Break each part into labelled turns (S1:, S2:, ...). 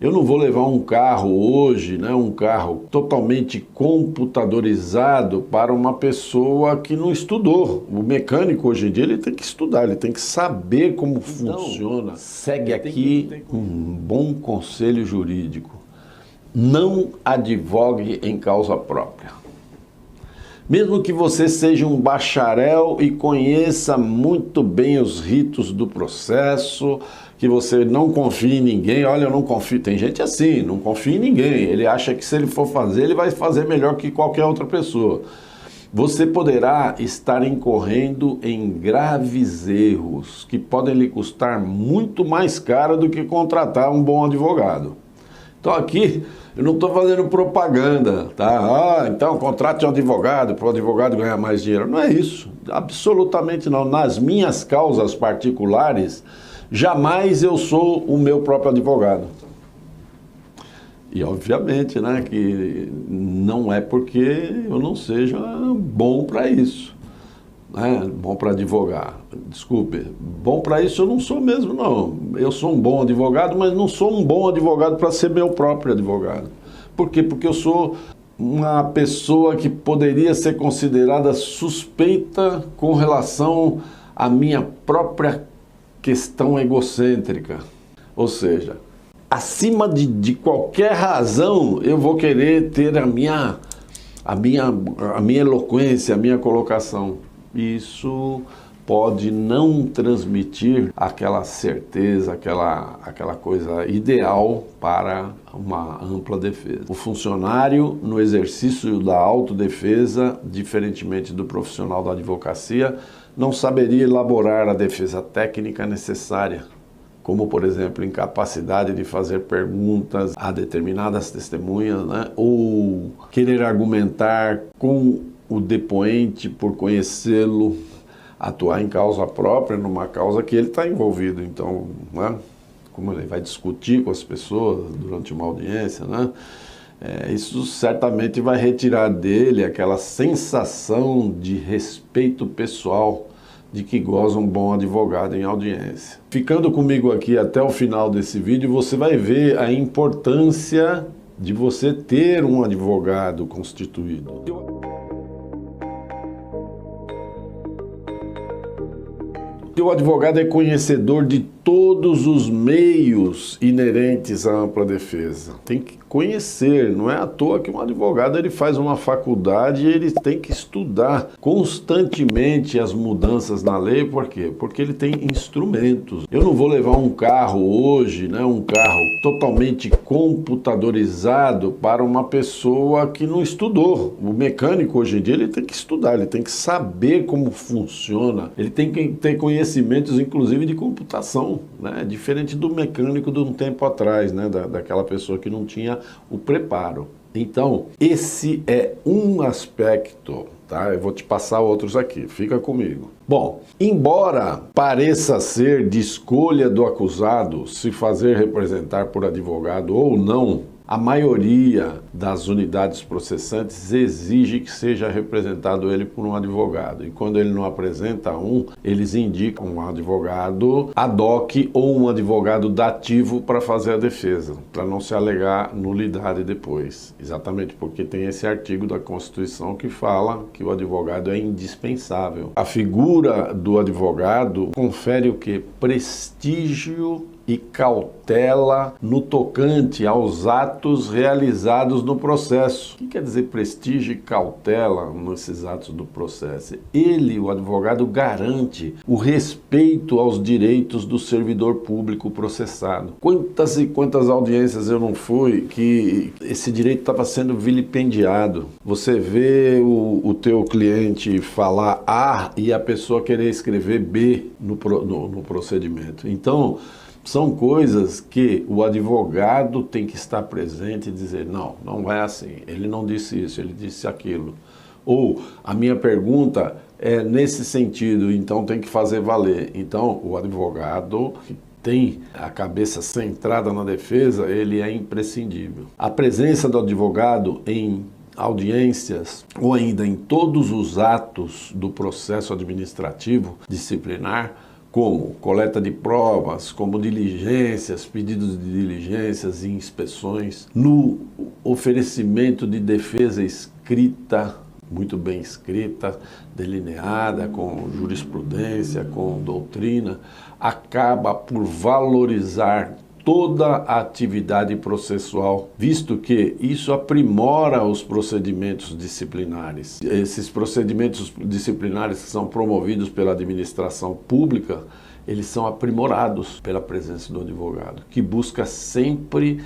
S1: Eu não vou levar um carro hoje, né, um carro totalmente computadorizado para uma pessoa que não estudou. O mecânico hoje em dia ele tem que estudar, ele tem que saber como funciona. Segue aqui um bom conselho jurídico. Não advogue em causa própria. Mesmo que você seja um bacharel e conheça muito bem os ritos do processo, que você não confie em ninguém, olha, eu não confio, tem gente assim, não confia em ninguém, ele acha que se ele for fazer, ele vai fazer melhor que qualquer outra pessoa. Você poderá estar incorrendo em graves erros que podem lhe custar muito mais caro do que contratar um bom advogado. Então aqui eu não estou fazendo propaganda, tá? Então contrate um advogado para o advogado ganhar mais dinheiro. Não é isso, absolutamente não. Nas minhas causas particulares, jamais eu sou o meu próprio advogado. E obviamente, né, que não é porque eu não seja bom para isso. Bom para advogar, desculpe, bom para isso eu não sou mesmo, não. Eu sou um bom advogado, mas não sou um bom advogado para ser meu próprio advogado. Por quê? Porque eu sou uma pessoa que poderia ser considerada suspeita com relação à minha própria questão egocêntrica. Ou seja, acima de qualquer razão, eu vou querer ter a minha eloquência, a minha colocação. Isso pode não transmitir aquela certeza, aquela coisa ideal para uma ampla defesa. O funcionário, no exercício da autodefesa, diferentemente do profissional da advocacia, não saberia elaborar a defesa técnica necessária, como, por exemplo, incapacidade de fazer perguntas a determinadas testemunhas, né? Ou querer argumentar com o depoente por conhecê-lo, atuar em causa própria numa causa que ele está envolvido. Então, né? Como ele vai discutir com as pessoas durante uma audiência, né? Isso certamente vai retirar dele aquela sensação de respeito pessoal de que goza um bom advogado em audiência. Ficando comigo aqui até o final desse vídeo, você vai ver a importância de você ter um advogado constituído. O advogado é conhecedor de todos os meios inerentes à ampla defesa. Tem que conhecer, não é à toa que um advogado ele faz uma faculdade e ele tem que estudar constantemente as mudanças na lei. Por quê? Porque ele tem instrumentos. Eu não vou levar um carro hoje, né, um carro totalmente computadorizado para uma pessoa que não estudou. O mecânico hoje em dia ele tem que estudar, ele tem que saber como funciona, ele tem que ter conhecimentos inclusive de computação, né? Diferente do mecânico de um tempo atrás, né? Daquela pessoa que não tinha o preparo. Então, esse é um aspecto, tá? Eu vou te passar outros aqui, fica comigo. Bom, embora pareça ser de escolha do acusado se fazer representar por advogado ou não, a maioria das unidades processantes exige que seja representado ele por um advogado. E quando ele não apresenta um, eles indicam um advogado ad hoc ou um advogado dativo para fazer a defesa, para não se alegar nulidade depois. Exatamente porque tem esse artigo da Constituição que fala que o advogado é indispensável. A figura do advogado confere o quê? Prestígio e cautela no tocante aos atos realizados no processo. O que quer dizer prestígio e cautela nesses atos do processo? Ele, o advogado, garante o respeito aos direitos do servidor público processado. Quantas e quantas audiências eu não fui que esse direito estava sendo vilipendiado. Você vê o teu cliente falar A e a pessoa querer escrever B no procedimento. Então, são coisas que o advogado tem que estar presente e dizer, não, não é assim, ele não disse isso, ele disse aquilo. Ou, a minha pergunta é nesse sentido, então tem que fazer valer. Então, o advogado que tem a cabeça centrada na defesa, ele é imprescindível. A presença do advogado em audiências ou ainda em todos os atos do processo administrativo disciplinar como coleta de provas, como diligências, pedidos de diligências e inspeções, no oferecimento de defesa escrita, muito bem escrita, delineada, com jurisprudência, com doutrina, acaba por valorizar toda a atividade processual, visto que isso aprimora os procedimentos disciplinares. Esses procedimentos disciplinares que são promovidos pela administração pública, eles são aprimorados pela presença do advogado, que busca sempre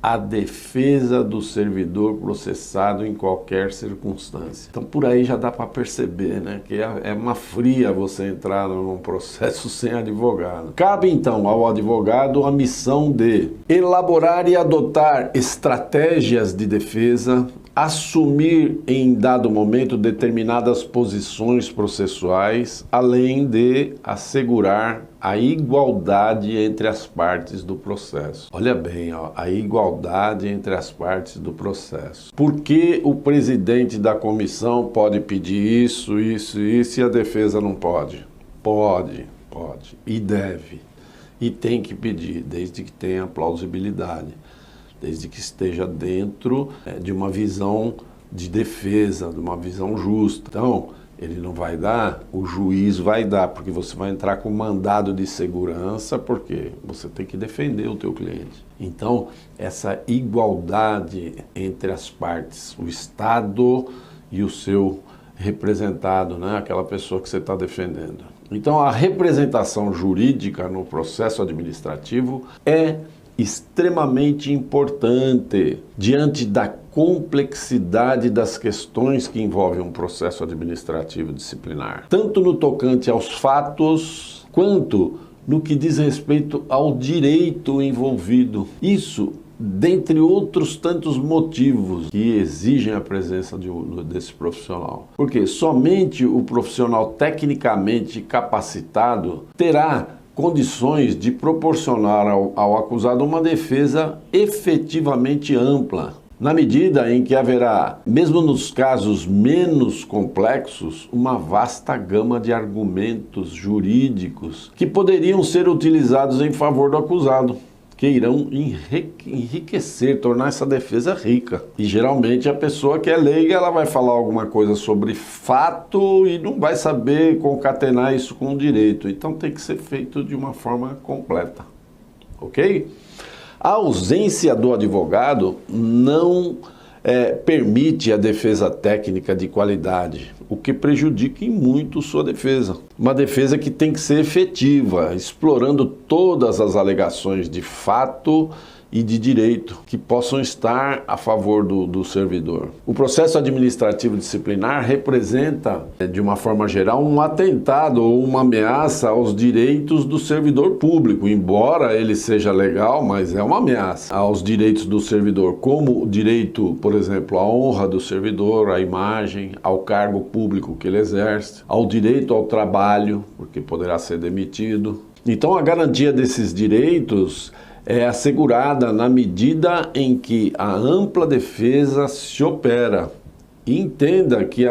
S1: a defesa do servidor processado em qualquer circunstância. Então por aí já dá para perceber, né, que é uma fria você entrar num processo sem advogado. Cabe então ao advogado a missão de elaborar e adotar estratégias de defesa, assumir em dado momento determinadas posições processuais, além de assegurar a igualdade entre as partes do processo. Olha bem, ó, a igualdade entre as partes do processo. Por que o presidente da comissão pode pedir isso e a defesa não pode? Pode e deve. E tem que pedir, desde que tenha plausibilidade, desde que esteja dentro de uma visão de defesa, de uma visão justa. Então, ele não vai dar, o juiz vai dar, porque você vai entrar com mandado de segurança, porque você tem que defender o teu cliente. Então, essa igualdade entre as partes, o Estado e o seu representado, né? Aquela pessoa que você está defendendo. Então, a representação jurídica no processo administrativo é extremamente importante diante da complexidade das questões que envolvem um processo administrativo disciplinar, tanto no tocante aos fatos, quanto no que diz respeito ao direito envolvido. Isso, dentre outros tantos motivos que exigem a presença desse profissional. Porque somente o profissional tecnicamente capacitado terá condições de proporcionar ao acusado uma defesa efetivamente ampla, na medida em que haverá, mesmo nos casos menos complexos, uma vasta gama de argumentos jurídicos que poderiam ser utilizados em favor do acusado, que irão enriquecer, tornar essa defesa rica. E geralmente a pessoa que é leiga, ela vai falar alguma coisa sobre fato e não vai saber concatenar isso com o direito. Então tem que ser feito de uma forma completa, ok? A ausência do advogado não permite a defesa técnica de qualidade, o que prejudica em muito sua defesa. Uma defesa que tem que ser efetiva, explorando todas as alegações de fato e de direito que possam estar a favor do servidor. O processo administrativo disciplinar representa, de uma forma geral, um atentado ou uma ameaça aos direitos do servidor público, embora ele seja legal, mas é uma ameaça aos direitos do servidor, como o direito, por exemplo, à honra do servidor, à imagem, ao cargo público que ele exerce, ao direito ao trabalho, porque poderá ser demitido. Então, a garantia desses direitos é assegurada na medida em que a ampla defesa se opera. E entenda que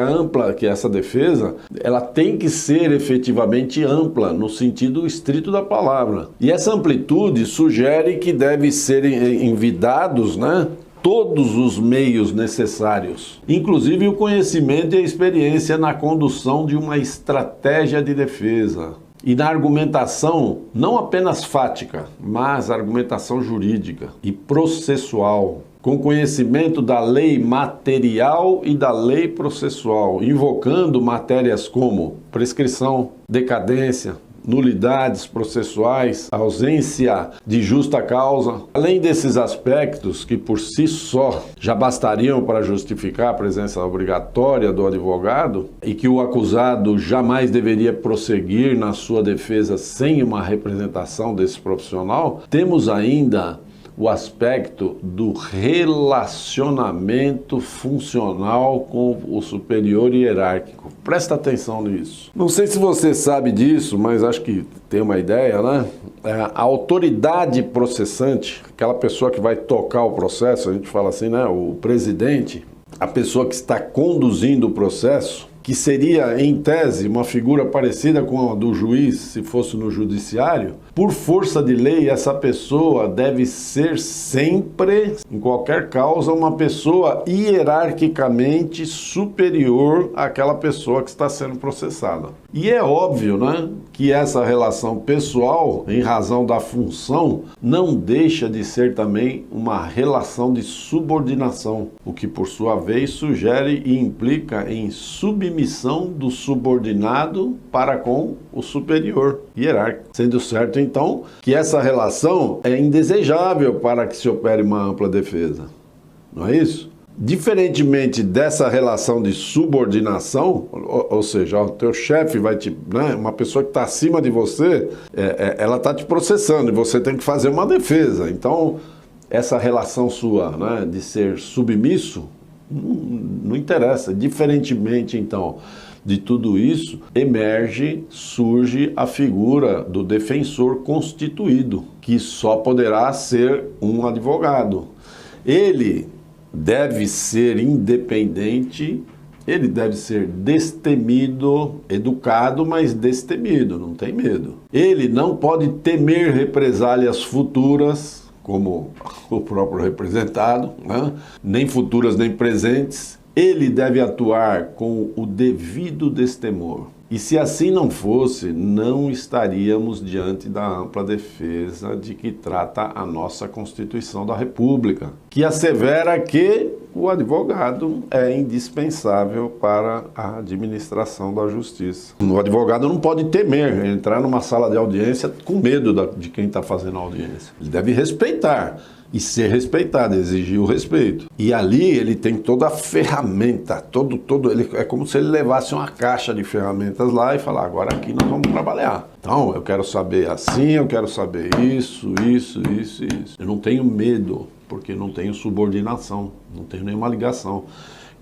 S1: essa defesa, ela tem que ser efetivamente ampla, no sentido estrito da palavra. E essa amplitude sugere que deve ser envidados, né, todos os meios necessários, inclusive o conhecimento e a experiência na condução de uma estratégia de defesa. E na argumentação, não apenas fática, mas argumentação jurídica e processual, com conhecimento da lei material e da lei processual, invocando matérias como prescrição, decadência, nulidades processuais, ausência de justa causa. Além desses aspectos que por si só já bastariam para justificar a presença obrigatória do advogado e que o acusado jamais deveria prosseguir na sua defesa sem uma representação desse profissional, temos ainda o aspecto do relacionamento funcional com o superior hierárquico. Presta atenção nisso. Não sei se você sabe disso, mas acho que tem uma ideia, né? A autoridade processante, aquela pessoa que vai tocar o processo, a gente fala assim, né? O presidente, a pessoa que está conduzindo o processo, que seria, em tese, uma figura parecida com a do juiz, se fosse no judiciário, por força de lei, essa pessoa deve ser sempre, em qualquer causa, uma pessoa hierarquicamente superior àquela pessoa que está sendo processada. E é óbvio, né, que essa relação pessoal, em razão da função, não deixa de ser também uma relação de subordinação, o que, por sua vez, sugere e implica em submissão do subordinado para com o superior hierárquico. Sendo certo, então, que essa relação é indesejável para que se opere uma ampla defesa. Não é isso? Diferentemente dessa relação de subordinação, ou seja, o teu chefe vai te, né, uma pessoa que está acima de você, ela está te processando e você tem que fazer uma defesa. Então, essa relação sua, né, de ser submisso, não interessa. Diferentemente, então, de tudo isso, surge a figura do defensor constituído, que só poderá ser um advogado. Ele deve ser independente, ele deve ser destemido, educado, mas destemido, não tem medo. Ele não pode temer represálias futuras, como o próprio representado, né? Nem futuras nem presentes. Ele deve atuar com o devido destemor. E se assim não fosse, não estaríamos diante da ampla defesa de que trata a nossa Constituição da República, que assevera que o advogado é indispensável para a administração da justiça. O advogado não pode temer entrar numa sala de audiência com medo de quem está fazendo a audiência. Ele deve respeitar e ser respeitado, exigir o respeito. E ali ele tem toda a ferramenta, é como se ele levasse uma caixa de ferramentas lá e falar, agora aqui nós vamos trabalhar. Então, eu quero saber assim, eu quero saber isso. Eu não tenho medo, porque não tenho subordinação, não tenho nenhuma ligação.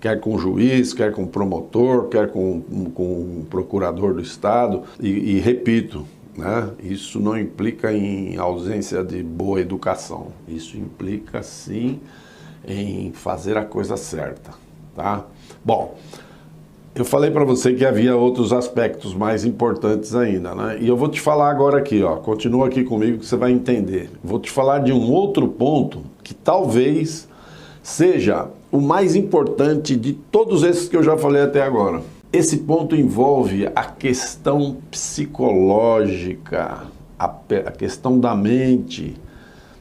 S1: Quer com o juiz, quer com o promotor, quer com o procurador do Estado. E repito, né? Isso não implica em ausência de boa educação. Isso implica, sim, em fazer a coisa certa, tá? Bom, eu falei para você que havia outros aspectos mais importantes ainda, né? E eu vou te falar agora aqui, ó. Continua aqui comigo que você vai entender. Vou te falar de um outro ponto que talvez seja o mais importante de todos esses que eu já falei até agora. Esse ponto envolve a questão psicológica, a questão da mente,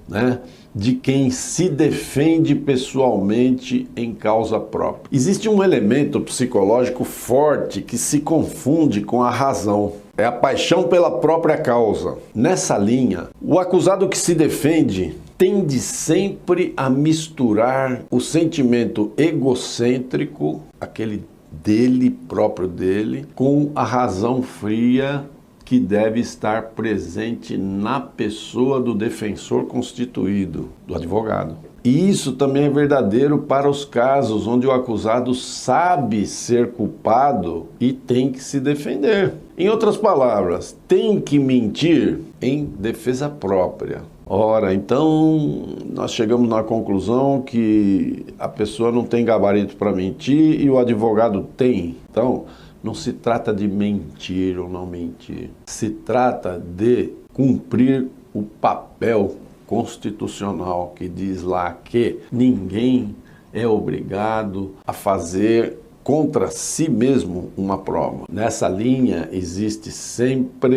S1: né, de quem se defende pessoalmente em causa própria. Existe um elemento psicológico forte que se confunde com a razão. É a paixão pela própria causa. Nessa linha, o acusado que se defende tende sempre a misturar o sentimento egocêntrico, aquele próprio dele, com a razão fria que deve estar presente na pessoa do defensor constituído, do advogado. E isso também é verdadeiro para os casos onde o acusado sabe ser culpado e tem que se defender. Em outras palavras, tem que mentir em defesa própria. Ora, então nós chegamos na conclusão que a pessoa não tem gabarito para mentir e o advogado tem. Então, não se trata de mentir ou não mentir. Se trata de cumprir o papel constitucional que diz lá que ninguém é obrigado a fazer contra si mesmo uma prova. Nessa linha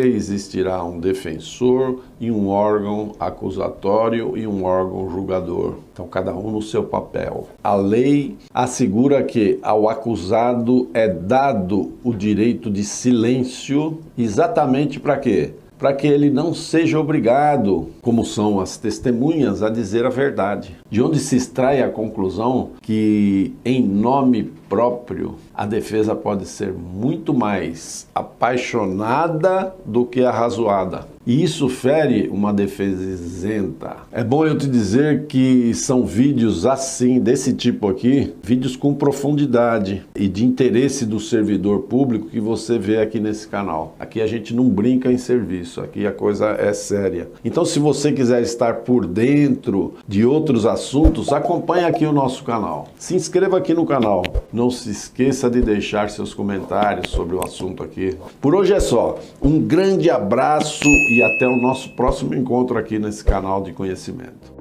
S1: existirá um defensor e um órgão acusatório e um órgão julgador. Então cada um no seu papel. A lei assegura que ao acusado é dado o direito de silêncio exatamente para quê? Para que ele não seja obrigado, como são as testemunhas, a dizer a verdade. De onde se extrai a conclusão que, em nome próprio, a defesa pode ser muito mais apaixonada do que arrazoada. E isso fere uma defesa isenta. É bom eu te dizer que são vídeos assim, desse tipo aqui, vídeos com profundidade e de interesse do servidor público que você vê aqui nesse canal. Aqui a gente não brinca em serviço, aqui a coisa é séria. Então, se você quiser estar por dentro de outros assuntos, acompanhe aqui o nosso canal. Se inscreva aqui no canal. Não se esqueça de deixar seus comentários sobre o assunto aqui. Por hoje é só. Um grande abraço e até o nosso próximo encontro aqui nesse canal de conhecimento.